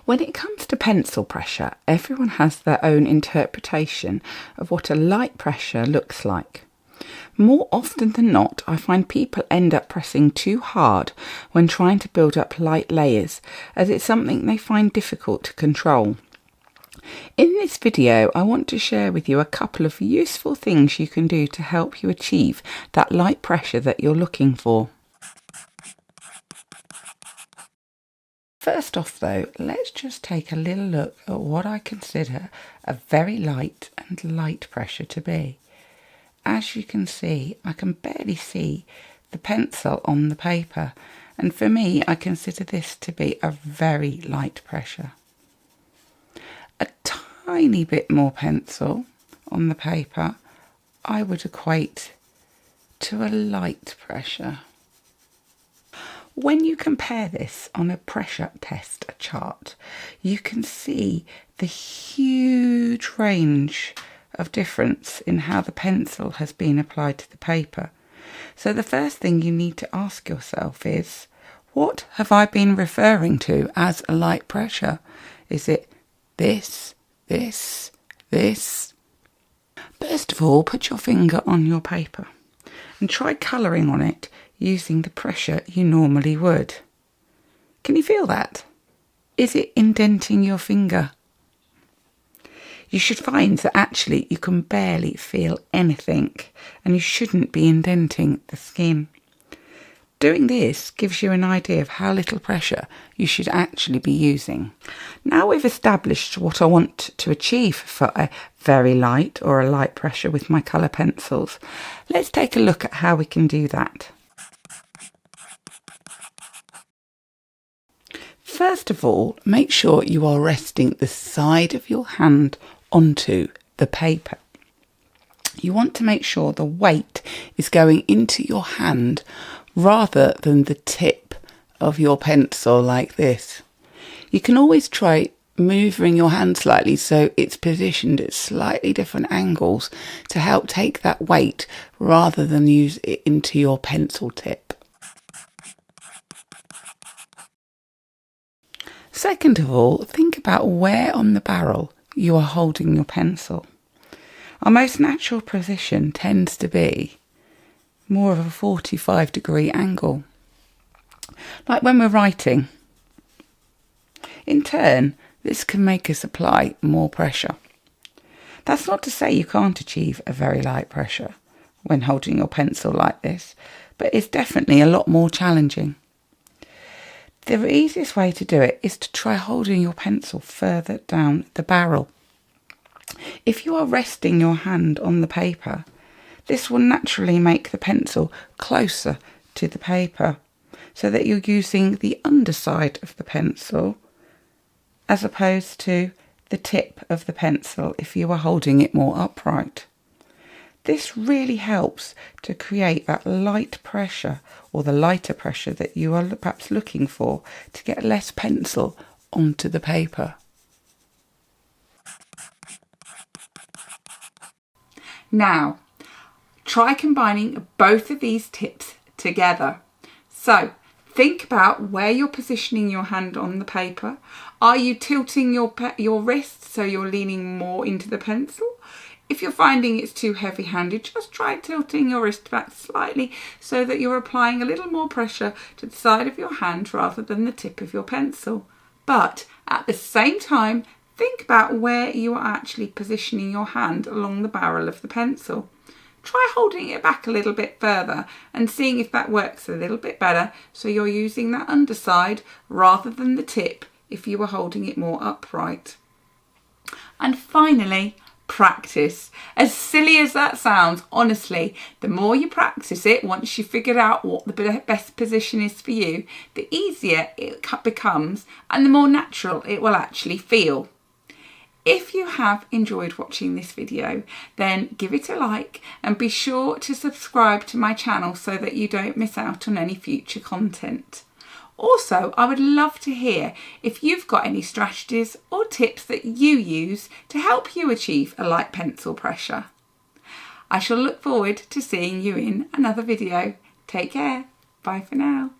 When it comes to pencil pressure, everyone has their own interpretation of what a light pressure looks like. More often than not, I find people end up pressing too hard when trying to build up light layers, as it's something they find difficult to control. In this video, I want to share with you a couple of useful things you can do to help you achieve that light pressure that you're looking for. First off though, let's just take a little look at what I consider a very light and light pressure to be. As you can see, I can barely see the pencil on the paper, and for me, I consider this to be a very light pressure. A tiny bit more pencil on the paper, I would equate to a light pressure. When you compare this on a pressure test chart, you can see the huge range of difference in how the pencil has been applied to the paper. So the first thing you need to ask yourself is, what have I been referring to as a light pressure? Is it this, this, this? First of all, put your finger on your paper and try colouring on it using the pressure you normally would. Can you feel that? Is it indenting your finger? You should find that actually you can barely feel anything, and you shouldn't be indenting the skin. Doing this gives you an idea of how little pressure you should actually be using. Now we've established what I want to achieve for a very light or a light pressure with my colour pencils, let's take a look at how we can do that. First of all, make sure you are resting the side of your hand onto the paper. You want to make sure the weight is going into your hand rather than the tip of your pencil like this. You can always try moving your hand slightly so it's positioned at slightly different angles to help take that weight rather than use it into your pencil tip. Second of all, think about where on the barrel you are holding your pencil. Our most natural position tends to be more of a 45-degree angle, like when we're writing. In turn, this can make us apply more pressure. That's not to say you can't achieve a very light pressure when holding your pencil like this, but it's definitely a lot more challenging. The easiest way to do it is to try holding your pencil further down the barrel. If you are resting your hand on the paper, this will naturally make the pencil closer to the paper so that you're using the underside of the pencil as opposed to the tip of the pencil if you are holding it more upright. This really helps to create that light pressure or the lighter pressure that you are perhaps looking for to get less pencil onto the paper. Now, try combining both of these tips together. So, think about where you're positioning your hand on the paper. Are you tilting your wrist so you're leaning more into the pencil? If you're finding it's too heavy-handed, just try tilting your wrist back slightly so that you're applying a little more pressure to the side of your hand rather than the tip of your pencil. But at the same time, think about where you are actually positioning your hand along the barrel of the pencil. Try holding it back a little bit further and seeing if that works a little bit better so you're using that underside rather than the tip if you were holding it more upright. And finally, practice. As silly as that sounds, honestly, the more you practice it, once you've figured out what the best position is for you, the easier it becomes and the more natural it will actually feel. If you have enjoyed watching this video, then give it a like and be sure to subscribe to my channel so that you don't miss out on any future content. Also, I would love to hear if you've got any strategies or tips that you use to help you achieve a light pencil pressure. I shall look forward to seeing you in another video. Take care. Bye for now.